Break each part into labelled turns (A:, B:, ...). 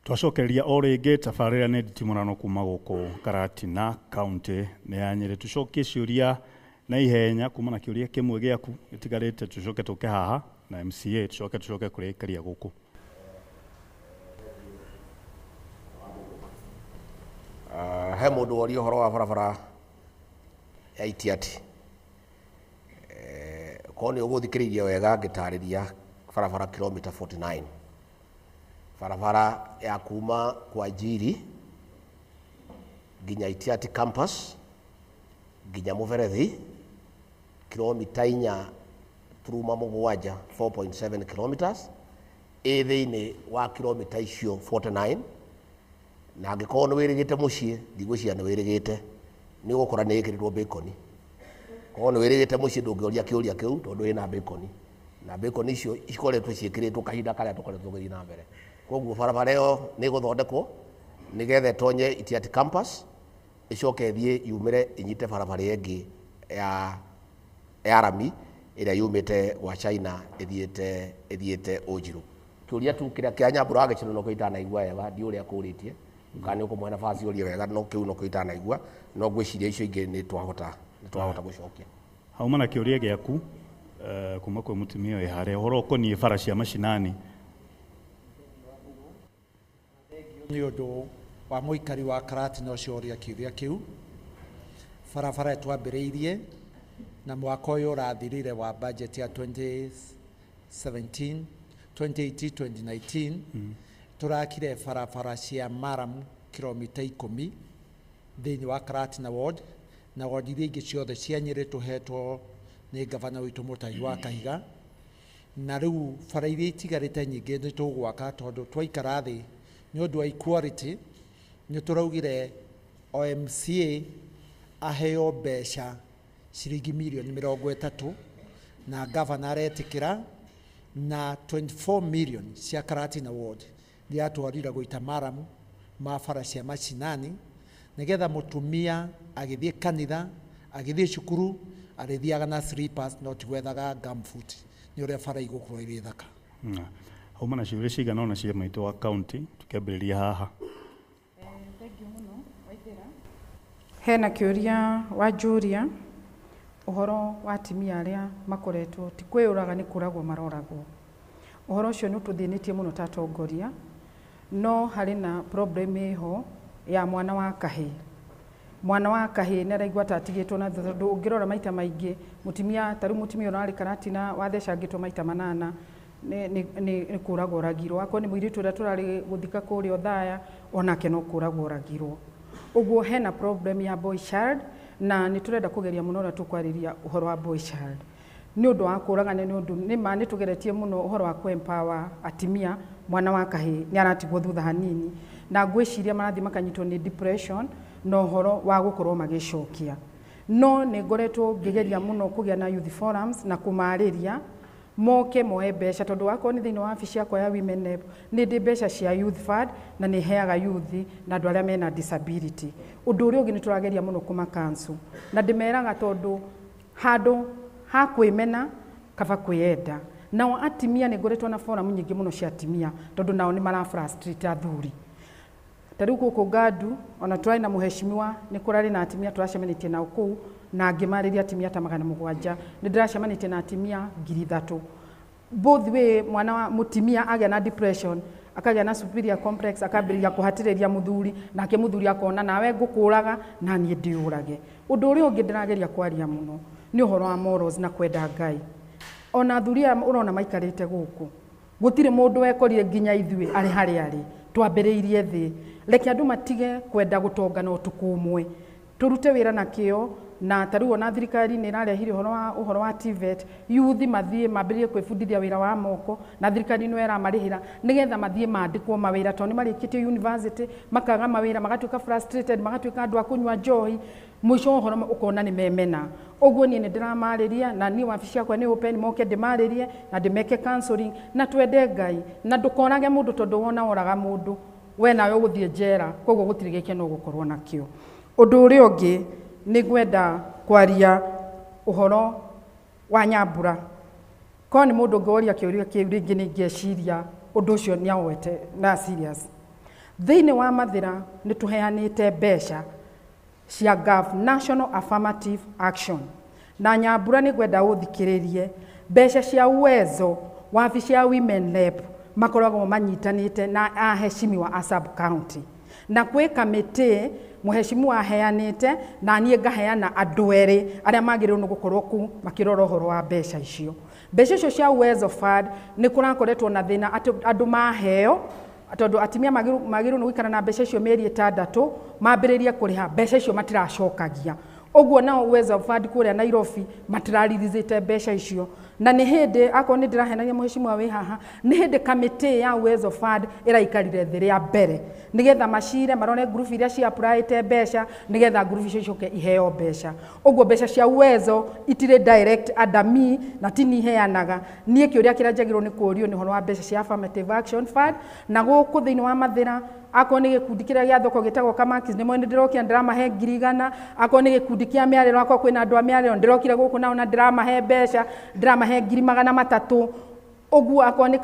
A: Twacokeria o ringi tabarĩra nĩ Nditimurano kuma gũkũ Karatina County nĩ ya Nyeri. Tucokie ciũria na ihenya kuma na kĩũria kĩmwe gĩaku gĩtigarĩte, tucoke tũke haha na MCA tucoke kũrĩkĩria gũkũ.
B: He mũndũ woria ũhoro wa barabara ya Itiati. Korwo nĩ ũgũthikĩrĩirie wega ngĩtarĩria barabara kilomita 49. Barabara ya kuma kwa Njiri nginya Itiati campus nginya Mũberethi kilomita 4 turuma mũgwanja 4.7 kilometers thĩinĩ wa kilomita icio 49. Na angĩkorwo nĩ wĩrĩgĩte mũciĩ ndigwĩciria nĩ wĩrĩgĩte nĩ ũgũkora nĩ ĩkĩrĩtwo bacon. Korwo nĩ wĩrĩgĩte mũciĩ ndũngĩoria kĩũria kĩu tondũ wĩna bacon, na bacon icio ikoretwo ciĩkĩrĩtwo kahinda karĩa tũkoretwo tũgĩthiĩ na mbere. Koguo barabara ĩyo nĩ ĩgũthondekwo nĩgetha ĩtonye Itiati campus ĩcoke ĩthiĩ yumĩre ĩnyite barabara ĩngĩ ya rami ĩrĩa yumĩte gwa China ĩthiĩte Ũnjirũ. Kĩũria tu kĩrĩa kĩa Nyambura gĩcino no kĩitanaigua wega ndi ũrĩa kũrĩtie kana ũkũmwe nafasi ũrĩa wega no kĩu no kĩitanaigua no gwĩciria icio ingĩ nĩ twahota gũcokia.
A: Hauma na kĩũria gĩaku kuma kwĩ mũtumia wĩ harĩa ũhoro ũkoniĩ bara cia macinani.
C: Nĩ ũndũ wa mũikari wa Karatina ũcio ũrĩa kĩũria kĩu, barabara twambĩrĩirie na mwaka ũyũ ũrathirire wa budget ya 2018-2019 turakire barabara cia Maramu kilomita 10 thĩinĩ wa Karatina ward, na ward iria ingĩ ciothe cia Nyeri tũhetwo nĩ gavana witũ Mũtai wa Kahiga. Na rĩu bara iria itigarĩte nyingĩ nĩ tũgwaka tondũ twaikara thĩ nĩ ũndũ wa equality. Nĩ tũraugire MCA aheo mbeca ciringi mirioni 30 na gavana aretĩkĩra, na 24 million cia Karatina ward ndiatwarira gũita Maramu mabara cia macinani nĩgetha mũtumia agĩthiĩ kanitha agĩthiĩ cukuru arĩthiaga na slippers no tigwethaga gumboot. Nĩ ũrĩa bara igũkorwo irĩ thaka.
A: Hauma na ciũria cigana ona cia maitũ wa county tukĩambĩrĩria haha.
D: Thengiũ mũno Mathira. Hena kĩũria wa Julia ũhoro wa atumia arĩa makoretwo ti kwĩyũraga nĩ kũragwo maroragwo. Ũhoro ũcio nĩ ũtũthĩnĩtie mũno ta atongoria, no harĩ na problem ĩho ya mwana wa kahĩĩ. Mwana wa kahĩĩ nĩ araigua ta atigĩtwo na thutha tondũ ũngĩrora maita maingĩ mũtumia ta rĩu mũtumia ũrĩa warĩ Karatina wathecangĩtwo maita 8 nĩ kũragwo oragirwo. Akorwo nĩ mũirĩtu ũrĩa tũrarĩ gũthika kũrĩa Othaya onake no kũragwo oragirwo. Ũguo hena problem ya boy child na nĩ tũrenda kũgeria mũno ũrĩa tũkwarĩria ũhoro wa boy child. Nĩ ũndũ wa kũragana nĩ ũndũ nĩ tũgeretie mũno ũhoro wa kũ-empower atimia. Mwana wa kahĩĩ nĩ aratigwo thutha hanini na ngwĩciria marathiĩ makanyitwo nĩ depression na ũhoro wa gũkorwo magĩcokia. No nĩ ngoretwo ngĩgeria mũno kũgĩa na youth forums na kũmarĩria moke moe mbeca tondũ wakorwo nĩ thĩinĩ wa wabici yakwa ya women rep nĩ ndĩ mbeca cia youth fund na nĩ heaga youth na andũ arĩa mena disability. Ũndũ ũrĩa ũngĩ nĩ tũrageria mũno kũmakansu na ndĩmeraga tondũ handũ ha kwĩmena kaba kwĩenda. Nao atimia nĩ ngoretwo na forum nyingĩ mũno cia atimia tondũ nao nĩ mara frustrate athuri. Ta rĩu gũkũ Gandu ona tũrarĩ na mũheshimiwa nĩ kũrarĩ na atimia tũracemanĩtie nao kũu na ngĩmarĩria atimia ta 700. Nĩ ndĩracemanĩtie na atimia 3,000. Both way mwana wa mũtimia agĩa na depression akagĩa na superior complex akambĩrĩria kũhatĩrĩria mũthuri nake mũthuri akona nawe ngũkũraga na niĩ ndĩũrage. Ũndũ ũrĩa ũngĩ ndĩrageria kwaria mũno nĩ ũhoro wa morals na kwenda Ngai. Ona athuri ũrona maikarĩte gũkũ gũtirĩ mũndũ wekorire nginya ithuĩ arĩ harĩa arĩ twambĩrĩirie thĩ. Reke andũ matige kwenda gũtonga na ũtukũ ũmwe, tũrute wĩra na kĩo. Na tarĩu ona thirikari nĩ ĩrarehire ũhoro wa TVET, youth mathiĩ mambĩrĩrie kwĩbundithia wĩra wa moko na thirikari nĩ ĩramarĩhĩra nĩgetha mathiĩ mandĩkwo mawĩra tondũ nĩ marĩkĩtie university makaga mawĩra magatuĩka frustrated magatuĩka andũ a kũnyua njohi mũico ũhoro ũkona nĩ memena. Ũguo niĩ nĩ ndĩramarĩria na niĩ wabici yakwa nĩ open moke ndĩmarĩrie na ndĩmeke counseling na twende Ngai na ndũkorage mũndũ tondũ wona oraga mũndũ we nawe ũgũthiĩ njera, koguo gũtirĩ gĩkeno ũgũkorwo nakĩo. Ũndũ ũrĩa ũngĩ nĩ gwenda kwaria ũhoro wa Nyambura. Korwo nĩ mũndũ ũngĩoria kĩũria kĩu rĩngĩ nĩ ingĩciria ũndũ ũcio nĩ awoete na serious. Thĩinĩ wa Mathira nĩ tũheanĩte mbeca cia GAF National Affirmative Action. Na Nyambura nĩ gwenda ũthikĩrĩrie mbeca cia Uwezo wabici ya Women Rep makoragwo manyitanĩte na aheshimiwa a sub county. Na kwĩ kamĩtĩ mũheshimiwa aheanĩte na niĩ ngaheana andũ erĩ arĩa magĩrĩirwo nĩ gũkorwo ku makĩrora ũhoro wa mbeca icio. Mbeca icio cia Uwezo Fund nĩ kũrakoretwo na thĩna andũ maheo tondũ atimia magĩrĩirwo nĩ gũikara na mbeca icio mĩeri 6 mambĩrĩrie kũrĩha mbeca icio matiracokagia. Oguo nao Uwezo Fund kũrĩa Nairobi matiraririthĩte mbeca icio. Na nĩ hĩndĩ akorwo nĩ ndĩrahenania mũheshimiwa wĩ haha, nĩ hĩndĩ kamĩtĩ ya Uwezo Fund ĩraikarire thĩ rĩa mbere nĩgetha macire marone group iria cia applyĩte mbeca nĩgetha group icio icoke iheo mbeca. Oguo mbeca cia Uwezo itirĩ direct under me na tini iheanaga. Niĩ kĩũria kĩrĩa njagĩrĩirwo nĩ kũũrio nĩ ũhoro wa mbeca cia Affirmative Action Fund, na gũkũ thĩinĩ wa Mathira akorwo nĩ gĩkundi kĩrĩa gĩa thoko gĩtagwo Kamakis nĩ mwene ndĩrokĩa ndĩramahe 100,000, akorwo nĩ gĩkundi kĩa mĩarĩro akorwo kwĩna andũ a mĩarĩro ndĩrokire gũkũ nao na ndĩramahe mbeca ndĩramahe 300,000. Oguo akorwo nĩ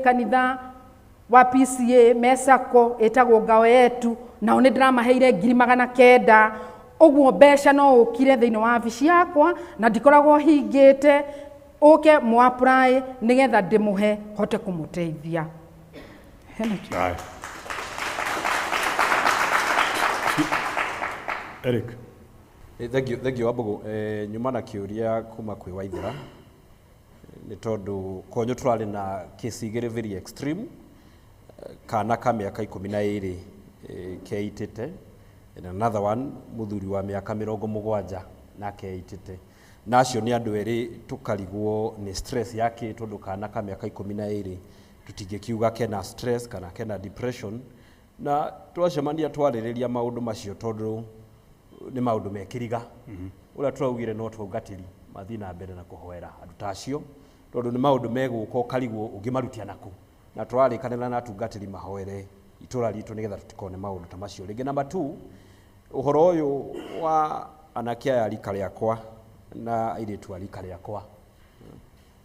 D: kanitha wa PCA Mesako ĩtagwo Ngao Yetu nao nĩ ndĩramaheire 900,000. Oguo mbeca no ũkire thĩinĩ wa wabici yakwa na ndikoragwo hingĩte, ũke mu apply nĩgetha ndĩmũhe hote kũmũteithia.
A: Eric.
E: Thank you Wambugu. Nyuma na kĩũria kuma kwĩ Waithĩra nĩ tondũ konyo tũrarĩ na kesi igĩrĩ very extreme. Kana ka mĩaka 12 keitĩte, and another one mũthuri wa mĩaka 70 na keitĩte. Nacio nĩ andũ erĩ tũkarigwo nĩ stress yake tondũ kana ka mĩaka 12 tũtingĩkiuga kena stress kana kena depression, na twacemania twarĩrĩria maũndũ macio tondũ nĩ maũndũ mekĩriga. Ũrĩa tũraugire no tũngatĩri mathiĩ na mbere na kũhoera andũ tacio tondũ nĩ maũndũ megũka ũkarigwo ũngĩmarutia naku, na tũrarĩkanĩra na atungatĩri mahoere itũra ritũ nĩgetha tũtikone maũndũ ta macio rĩngĩ. Number 2, ũhoro ũyũ wa anake aya rika rĩakwa na airĩtu a rika rĩakwa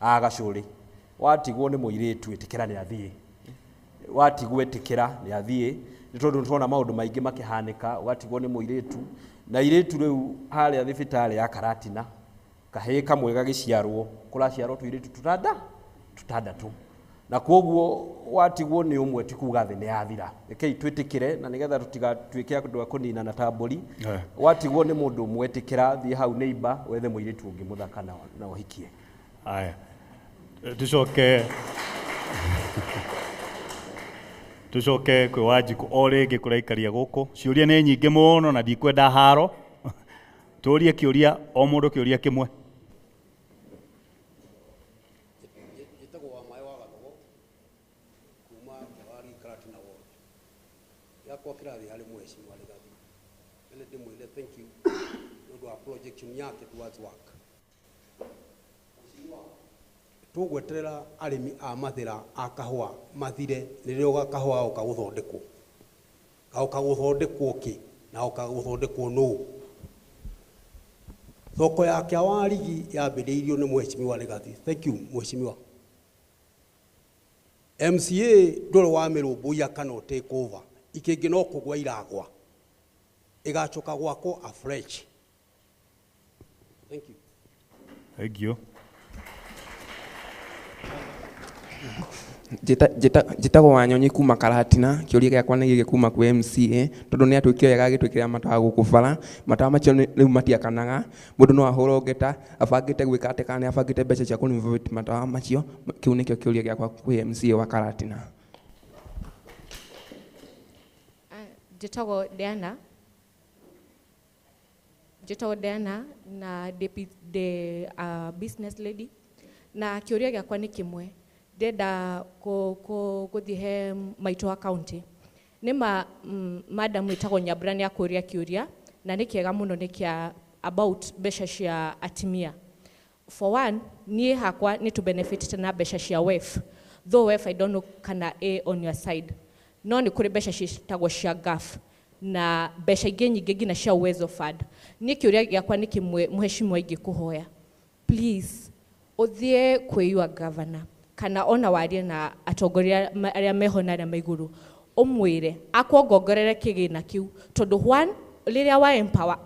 E: agacũrĩ, watigwo nĩ mũirĩtu ĩtĩkĩra nĩ athiĩ, watigwo ĩtĩkĩra nĩ athiĩ, nĩ tondũ tũrona maũndũ maingĩ makĩhanĩka. Watigwo nĩ mũirĩtu na irĩtu rĩu harĩa thibitarĩ ya Karatina kahĩĩ kamwe gagĩciarwo, kũraciarwo tũirĩtu tũtandatũ, na koguo watigwo nĩ ũmwe ti kuga thĩ nĩ yathira. Rekei twĩtĩkĩre na nĩgetha tũtigatuĩke andũ a kũninana ta mbũri. Watigwo nĩ mũndũ ũmwe ĩtĩkĩra, thiĩ hau neighbor wethe mũirĩtu ũngĩ mũthaka na ũhikie.
A: Aya, tucoke kwĩ Wanjiku o rĩngĩ kũraikaria gũkũ. Ciũria nĩ nyingĩ mũno na ndikwenda haro. Tũũrie kĩũria o mũndũ kĩũria kĩmwe.
F: Yakwa kirathi harĩ mheshimiwa Legathi. Ele ndĩmwĩre thank you nĩ wa projection yake towards work. Tũgweterera arĩmi a Mathira a kahũa mathire rĩrĩa gakahũa gũthondekwo. Gũthondekwo kĩ na gũthondekwo nũ? Thoko yake awarigi yambĩrĩirio nĩ mheshimiwa Legathi. Thank you mheshimiwa. MCA ndũrĩ wa mĩrũmbũiya kana take over. Ikĩngĩ no kũgwa iragwa, ĩgacoka gwakwo afresh. Thank you.
A: Thank you.
G: Njĩtagwo Wanyonyi kuma Karatina. Kĩũria gĩakwa nĩ gĩkĩ kuma kwĩ MCA tondũ nĩ atwĩkire wega agĩtwĩkĩra matawa gũkũ bara. Matawa macio rĩu matiakanaga, mũndũ no ahũrwo ngeta abangĩte gwĩka atĩ kana abangĩte mbeca cia kũrenovate matawa macio. Kĩu nĩkĩo kĩũria gĩakwa kwĩ MCA wa Karatina.
H: Njĩtagwo Diana na business lady, na kĩũria gĩakwa nĩ kĩmwe. Ndenda gũthiĩ he maitũ wa county. Nĩma madam wĩtagwo Nyambura nĩ akũria kĩũria na nĩ kĩega mũno nĩ kĩa about mbeca cia atimia. For one, niĩ hakwa nĩ to benefit na mbeca cia WEF. Though WEF I don't know kana A on your side. No nĩ kũrĩ mbeca ciĩtagwo cia GAF na mbeca ingĩ nyingĩ nginya cia Uwezo Fund. Niĩ kĩũria gĩakwa nĩ kĩmwe, mheshimiwa ingĩkũhoya, please ũthiĩ kwĩ your governor kana ona warie na atongoria arĩa meho na arĩa maigũrũ, umwire akwongorere kigina kiu tondu one liria wa empower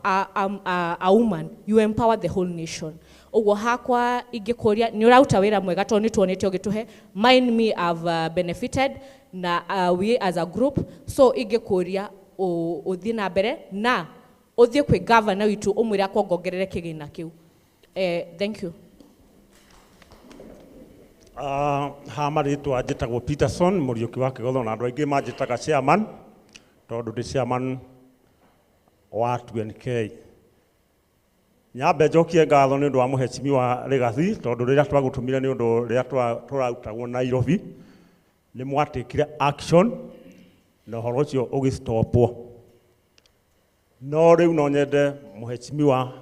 H: a woman you empower the whole nation ugo hakwa ingikuria ni urauta wira mwega tondu nituonete ugituhe mind me have benefited na we as a group so ingikuria uthi na mbere na uthie kwi governor witu umwire akwongerere kigina kiu thank you.
I: Ha maritwa njĩtagwo Peterson Mũriũki wa Kĩgotho na andũ aingĩ manjĩtaga chairman tondũ ndĩ chairman wa 2NK. Nyambe njokie ngatho nĩ ũndũ wa mũhecimiwa Legacy tondũ rĩrĩa twagũtũmire nĩ ũndũ rĩrĩa tũrarutagwo Nairobi nĩ mwatĩkire action na ũhoro ũcio ũgĩstopwo. No rĩu no nyende mũhecimiwa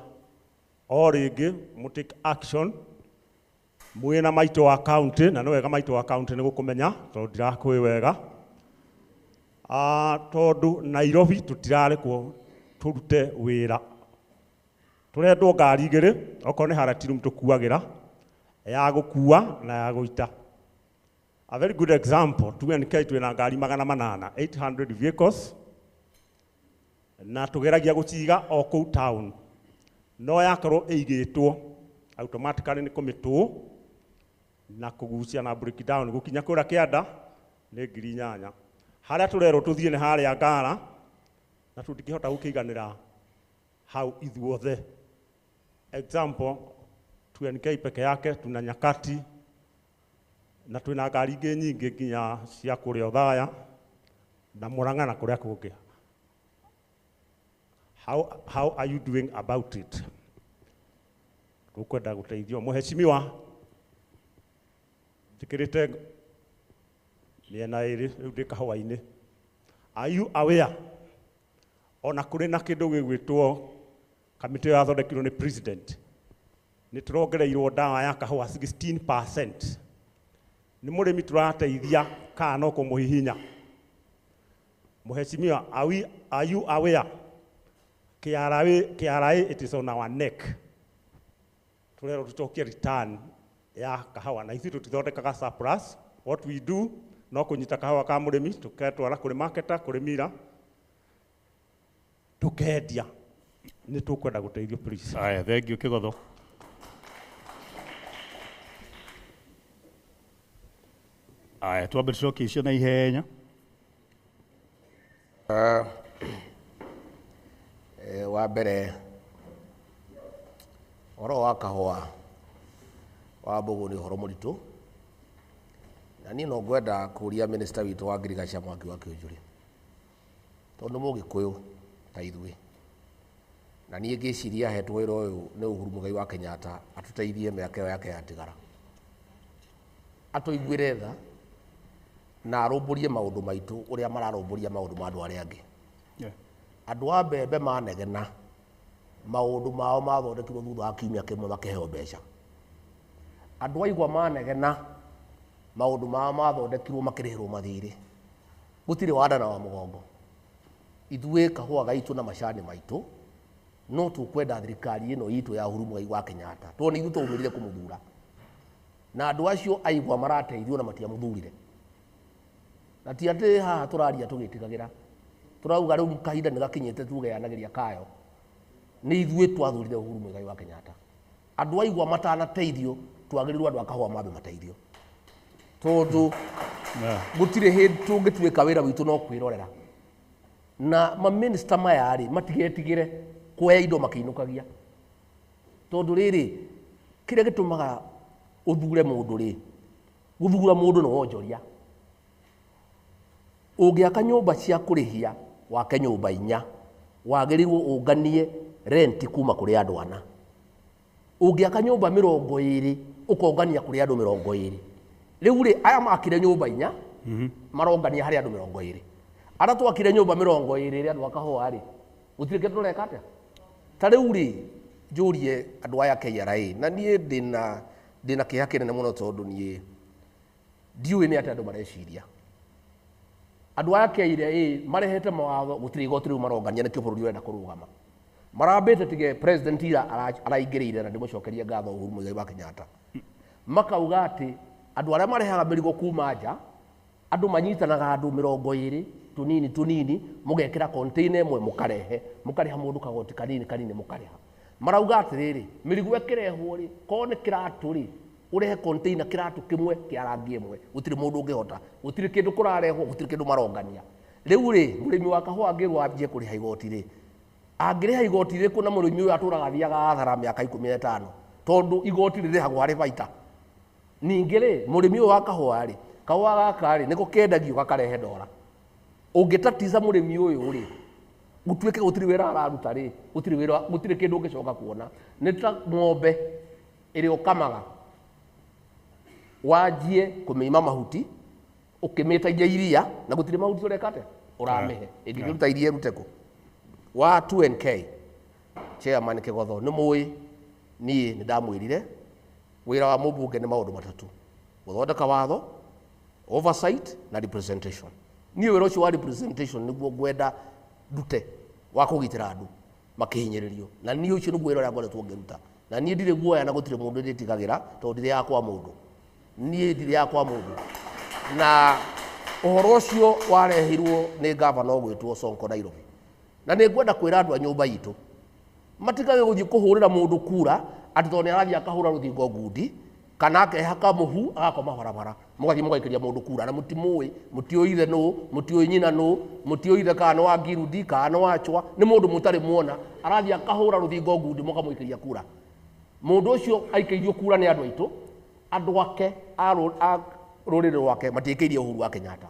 I: o rĩngĩ mũtake action mwĩna maitũ wa county na nĩ wega maitũ wa county nĩ gũkũmenya tondũ ndirakũĩ wega tondũ Nairobi tũtirarĩkwo tũrute wĩra tũrendwo ngari igĩrĩ okorwo nĩ harĩa tirum tũkuagĩra ya gũkua na ya gũita. A very good example 2NK twĩna ngari 800 vehicles na tũgeragia gũciga o kũu town no yakorwo ĩigĩtwo automatically nĩ kũmĩtwo na kugucia na break down gukinya kũra kĩanda nĩ 8,000 harĩa tũrerwo tũthiĩ nĩ harĩa Ngara na tũtingĩhota gũkĩiganĩra hau ithuothe. Example 2NK peke yake tuna Nyakati na twĩna ngari ingĩ nyingĩ nginya cia kũrĩa Othaya na Murang'a na kũrĩa kũngĩ. How are you doing about it? Tukwenda gũteithio mũhecimiwa tikirite miena ĩrĩ rĩu ndĩ kahũa-inĩ. Are you aware ona kũrĩ na kĩndũ gĩgwĩtwo kamĩtĩ yathondekirwo nĩ president nĩ tũrongereirwo ndawa ya kahũa 16%. Nĩ mũrĩmi tũrateithia kana no kũmũhihinya. Mũhecimiwa, are you aware KRA it is on our neck. Turero tutokia return ya kahawa na ithuĩ tũtithondekaga surplus. What we do no kũnyita kahawa ka mũrĩmi tũketwara kũrĩ marketer kũrĩ mira tũkendia. Nĩ tũkwenda gũteithio please.
A: Aya, thank you Kĩgotho. Aya, twambe tucokie icio na ihenya.
B: Wa mbere oro wa kahũa wa Mbũgũ nĩ ũhoro mũritũ na niĩ no ngwenda kũria minister witũ wa ngirigaca Mwangi wa Kĩũnjũrĩ tondũ Mũgĩkũyũ ta ithuĩ na niĩ ngĩciria ahetwo wĩra ũyũ nĩ Uhuru Mũigai wa Kenyatta atũteithie mĩaka ĩyo yake yatigara atũiguĩre tha na arũmbũrie maũndũ maitũ ũrĩa mararũmbũria maũndũ ma andũ arĩa angĩ. Andũ a Mbembe manegena maũndũ mao mathondekirwo thutha wa kiumia kĩmwe makĩheo mbeca. Andũ a Igwa manegena maũndũ mao mathondekirwo makĩrĩhĩrwo mathirĩ. Gũtirĩ wandana wa mũgongo. Ithuĩ kahũa gaitũ na macani maitũ no tũkwenda thirikari ĩno itũ ya Uhuru Mũigai wa Kenyatta tondũ ithuĩ twaumĩrire kũmũthura na andũ acio a Igwa marateithio na matiamũthurire na ti atĩ haha tũraria tũgĩtigagĩra turauga rĩu kahinda nĩ gakinyĩte tugeanagĩria kayo nĩ ithuĩ twathurire Uhuru Mũigai wa Kenyatta. Andũ a Igwa matanateithio twagĩrĩirwo andũ a kahũa mambe mateithio tondũ gũtirĩ hĩndĩ tũngĩtuĩka wĩra witũ no kwĩrorera na maminista maya rĩ matigetigĩre kuoya indo makĩinũkagia tondũ rĩrĩ kĩrĩa gĩtũmaga ũthure mũndũ rĩ gũthura mũndũ no wonjoria. Ũngĩaka nyũmba cia kũrĩhia wake nyũmba 4 wagĩrĩirwo ũnganie rent kuma kũrĩ andũ ana. Ũngĩaka nyũmba 20 ũkongania kũrĩ andũ 20. Rĩu rĩ aya makire nyũmba 4 marongania harĩ andũ 20. Ara twakire nyũmba 20 rĩ andũ akahũa rĩ gũtirĩ kĩndũ tũreka atĩa. Ta rĩu rĩ njũrie andũ aya KRA na niĩ ndĩna kĩeha kĩnene mũno tondũ niĩ ndiũĩ nĩ atĩa andũ mareciria. Andũ aya KRA marehete mawatho gũtirĩ igoti rĩu marongania nĩkĩo bũrũri ũrenda kũrũgama. Marambĩte tige president ira araingĩrĩire na ndĩmũcokerie ngatho Uhuru Mũigai wa Kenyatta. Makauga atĩ andũ arĩa marehaga mĩrigo kuma nja andũ manyitanaga andũ 20 tunini mugekira container imwe mukareha mundu kagoti kanini mukareha marauga atiriri mirigu ekirehwo ri kone kiratu ri urehe container kiratu kimwe kia rangi imwe gutiri mundu ungihota gutiri kindu kurarehwo gutiri kindu marongania riu ri murimi wa kahua angirwa ambie kuriha igoti ri angiriha igoti ri kuna murimi uyu aturaga thiaga athara miaka 15 tondu igoti ririhagwo hari baita ningi ri murimi uyu wa kahua gaka ri niko kendagio gakarehe ndora ungitatiza murimi uyu ri gutwike gutiri wira araruta ri gutiri kindu ungicoka kuona ni ta ng'ombe iri ukamaga wajie kumeima mahuti ukimetagia iria na gutiri mahuti urekate uramihe ingiruta iria ruteko wa 2NK chairman Kigotho ni muyi ni ndamwirire wira wa mubunge ni maundu matatu guthondeka watho oversight na representation ni wira ucio wa representation niguo gwenda ndute wa kugitira andu makihinyiririo na ni ucio niguo wira uria ngoretwo ngiruta na ni ndire guoya na gutire mundu nditigagira tondu ndire yakwa mundu ni ndire yakwa mundu na uhoro ucio warehirwo ni governor gwitwo Sonko Nairobi na ni ngwenda kwira andu a nyumba yitu matigage guthii kuhurira mundu kura ati tondu arathia akahura ruthingo ngundi kana akehaka muhu agakoma barabara mugathii mugaikiria mundu kura na mutioithe no mutio nyina no mutioithe kana wa Girundi kana wa Chwa ni mundu mutari muona arathia akahura ruthingo ngundi mukamuikiria kura mundu ucio aikeirio kura ni andu aitu andu ake a ruriri rwake matikirie Uhuru wa Kenyatta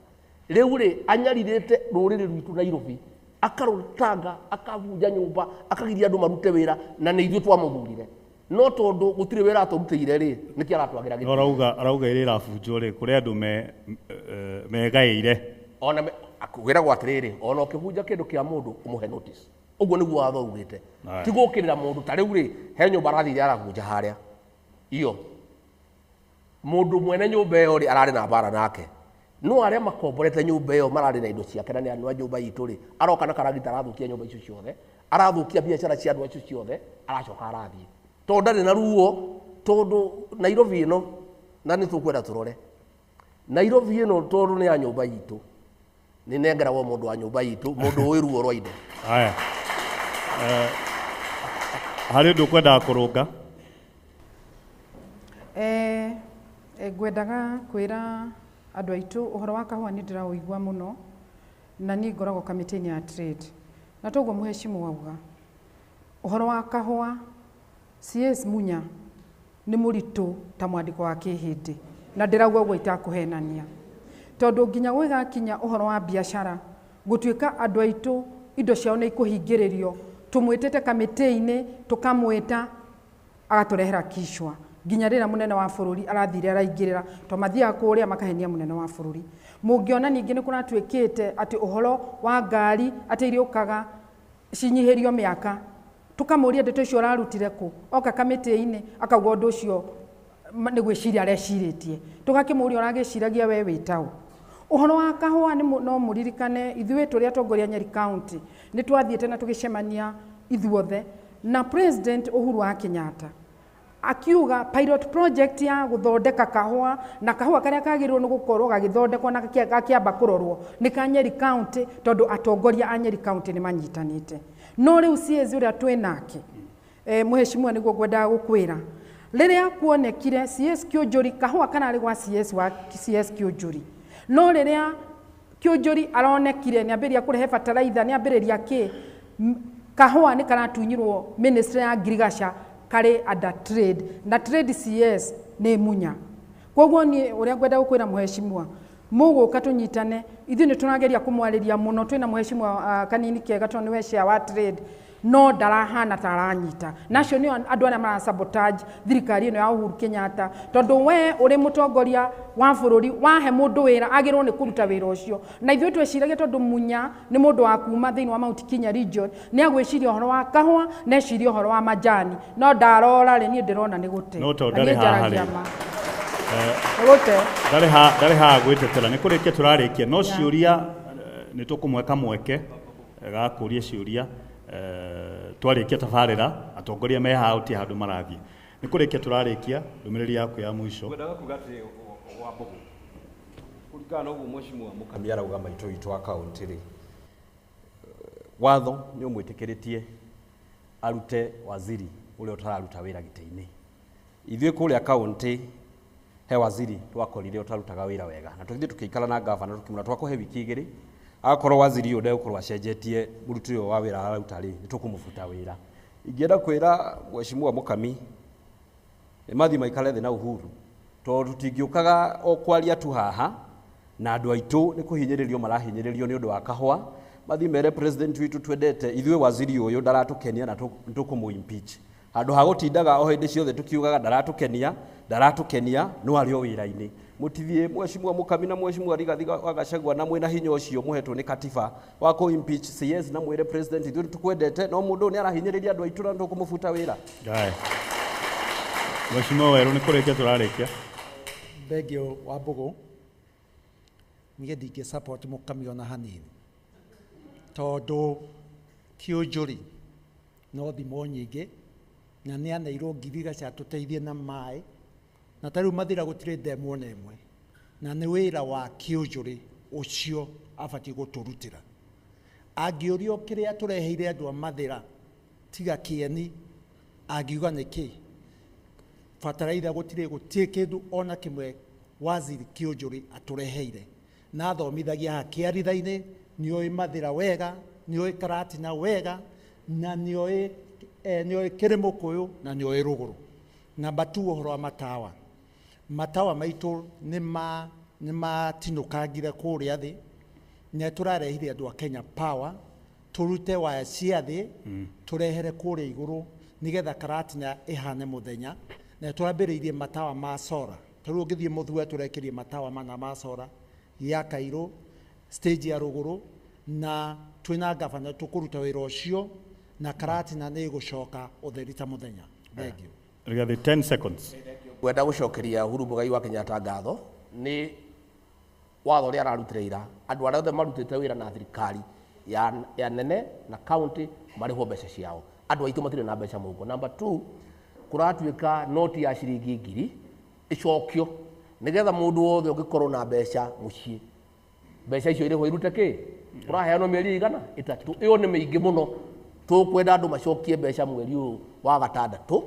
B: riu ri anyaririte ruriri rwitu Nairobi akarutanga akavunja nyumba akagiria andu marute wira na ni ithuĩ twamuthurire no tondu gutire wira aturutire ri niki aratwagira
A: giti arauga iri rabunjwo ri kuri andu megaire
B: ona akwira gwatiriri ona ukivunja kindu kia mundu umuhe notice uguo niguo watho ugite tigukirira mundu ta riu ri he nyumba arathire aravunja haria iyo mundu mwene nyumba iyo ri arari na bara nake no aria makomborete nyumba iyo marari na indo ciake na ni andu a nyumba yitu ri aroka na karagita arathukia nyumba icio ciothe arathukia biacara cia andu icio ciothe aracoka arathie tondu ndari na ruo tondu Nairobi ino na ni tukwenda turore Nairobi ino tondu ni ya nyumba yitu ni nengeragwo mundu wa nyumba yitu mundu wi ruo rwa indo
A: aya hari ndu kwenda kurunga
D: ngwendaga kwira andu aitu uhoro wa kahua ni ndiraũigua muno na ni ngoragwo kamiti-ini ya trade na toguo muheshimu wauga uhoro wa kahua CS Munya ni muritu ta mwandiko wa kihindi na ndirauga uguo itakuhenania tondu nginya gwigakinya uhoro wa biashara gutuika andu aitu indo ciao ni ikuhingiririo tumwitete kamiti-ini tukamwita agaturehera kishwa nginya rira munene wa bururi arathire araingirira to mathia kuria makahenia munene wa bururi mungiona ningi ni kuratwikite ati uhoro wa ngari ati iriukaga cinyihirio miaka tukamuria ndeto icio ararutire ku oka kamiti-ini akauga undu ucio ni gwiciria areciritie tugakimuria uragiciragia we witau uhoro wa kahua ni no muririkane ithuĩ tũrĩa atongoria Nyeri County ni twathiĩte na tũgĩcemania ithuothe na President Uhuru wa Kenyatta akiuga pilot project ya guthondeka kahua na kahua karia kagirwo ni gukorwo gagithondekwo na gakiamba kurorwo ni ka Nyeri County tondu atongoria a Nyeri County ni manyitanite no riu CS uria twinake muheshimiwa niguo ngwendaga gukwira riria kuonekire CS Kiunjuri kahua kana ri gwa CS wa CS Kiunjuri no riria Kiunjuri aronekire ni ambiria kurehe fertilizer ni ambiriria ki kahua ni karatunyirwo ministry ya agriculture kari under trade na trade CS ni Munya koguo ni uria ngwenda gukwira muheshimiwa muguka tunyitane ithu ni tunageria kumwariria muno twina muheshimiwa kanini kega tondu we share wa trade no darahana taranyita nacio ni andu aria mara sabotage thirikari ino ya Uhuru Kenyatta tondu we uri mutongoria wa bururi wahe mundu wira agirwo ni kuruta wira ucio na ithu tweciragia tondu Munya ni mundu wa kuma thiini wa Mount Kenya region ni agwiciria uhoro wa kahua na eciria uhoro wa majani no ndarora ri ni ndirona ni gute
A: no to ndari haha ndari haha gwitetera ni kurikia turarikia no ciuria ni tukumweka mweke ga kuria ciuria twarikia tabarira atongoria me hauti handu marathie ni kurikia turarikia ndumiriri yaku ya mwisho
E: ngwendaga kuga ati wa mbugu kuringana uguo mheshimiwa Mukami arauga maitå itå a kaunti rä watho nä å mwä tä kä rä tie arute waziri å rä a å tararuta wä ra gä tä-inä ithuä kå rä a kaunti he waziri twakorire å tarutaga wä ra wega na tå tå kä ikara na gavana tå kimuna twakå he wiki igä rä agakorwo waziri å ndegå korwo acenjetie må rutä å wa wä ra araruta rä nä tå kå må buta wä ra ingĩenda kwä ra mheshimiwa Mukami mathi maikare thĩ na Uhuru tondũ tũtingĩũkaga o kwaria tu haha na andũ aitũ nĩ kũhinyĩrĩrio marahinyĩrĩrio nĩ ũndũ wa kahũa mathi mere president witũ twendete ithuĩ waziri ũyũ ndaratũkenia na tũkũmũ-impeach handũ ha gũtindaga o hĩndĩ ciothe tũkiugaga ndaratũkenia no arĩ o wĩra-inĩ mũtithie mheshimiwa Mukami na mheshimiwa Rigathi wa Gachagua na mwĩna hinya ũcio mũhetwo nĩ katiba wa kũ-impeach CS na mwĩre president ithuĩ tũkwendete no mũndũ nĩ arahinyĩrĩria andũ aitũ na tũkũmũbuta wĩra.
A: Mheshimiwa Werũ nĩ kũrĩkia tũrarĩkia.
C: Thengio wa Mbũgũ niĩ ndingĩ support Mukami ona hanini tondũ kĩũnjũri no thimo nyingĩ na nĩ aneirwo ngiri tũteithie na maĩ na ta rĩu Mathira gũtirĩ ndemu ona ĩmwe na nĩ wĩra wa kĩũnjũri ũcio abatiĩ gũtũrutĩra angĩũrio kĩrĩa tũreheire andũ a Mathira tiga kĩeni angiuga nĩkĩ bataraitha gũtirĩ kĩndũ ona kĩmwe waziri kĩũnjũri atũreheire na athomithagia haha kĩaritha-inĩ nĩoĩ Mathira wega nĩoĩ Karatina wega na nĩoĩ Kĩrĩmũkũyũ na nĩoĩ Rũgũrũ. Namba 2 ũhoro wa matawa maitũ nĩ matinũkangire kũrĩa thĩ na tũrarehire andũ a Kenya Power tũrute waya cia thĩ tũrehere kũrĩa igũrũ nĩgetha Karatina ĩhane mũthenya na tũrambĩrĩirie matawa ma sora tarĩu ũngĩthiĩ Mũthua tũrekerie matawa mana ma sora ya Kairũ stage ya Rũgũrũ na twĩna gavana tũkũruta wĩra ũcio na Karatina nĩ ĩgũcoka ũtheri ta mũthenya. Thengio.
A: Rigathi 10 seconds.
B: Kwenda gũcokeria Uhuru Muigai wa Kenyatta ngatho nĩ watho ũrĩa ararutĩra ira andũ arĩa othe marutĩte wĩra na thirikari ya nene na county marĩhwo mbeca ciao andũ aitũ matirĩ na mbeca mũhuko. Number 2 kũratuĩka noti ya ciringi ngiri ĩcokio nĩgetha mũndũ wothe ũngĩkorwo na mbeca mũciĩ mbeca icio irĩhwo irute kĩ ũraheanwo mĩeri igana 3 ĩyo nĩ mĩingĩ mũno tũkwenda andũ macokie mbeca mweri ũyũ wa gatandatũ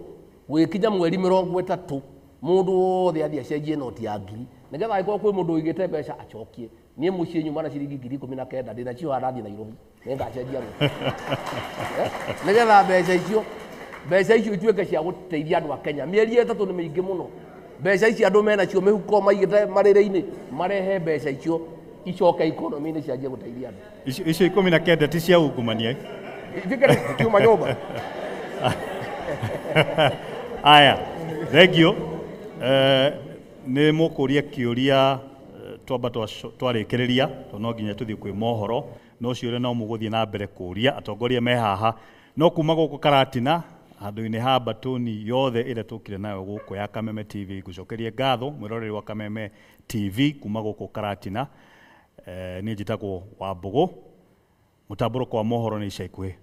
B: gwĩkinya mweri 30 mũndũ wothe athiĩ acenjie noti ya ngiri nĩgetha angĩkorwo kwĩ mũndũ ũigĩte mbeca acokie niĩ mũciĩ nyuma na ciringi ngiri 19 ndĩnacio harathiĩ Nairobi nĩngacenjia nĩgetha mbeca icio ituĩke cia gũteithia andũ a Kenya. Mĩeri 3 nĩ mĩingĩ mũno mbeca ici andũ menacio mĩhuko maigĩte marĩrĩ-inĩ marehe mbeca icio icoke economy-inĩ cianjie gũteithia andũ
A: icio 19 ti cia ungumania
B: kiuma nyũmba.
A: Aya thengio nĩ mũkũria kĩũria twamba twarĩkĩrĩria tondũ no nginya tũthiĩ kwĩ mohoro no ciũria no mũgũthiĩ na mbere kũria atongoria me haha no kuma gũkũ Karatina handũ-inĩ ha mbatũni yothe ĩrĩa tũkire nayo gũkũ ya Kameme TV ngũcokerie ngatho mwĩroreri wa Kameme TV kuma gũkũ Karatina niĩ njĩtagwo wa Mbũgũ mũtambũrũko wa mohoro nĩ ica ikuhĩ.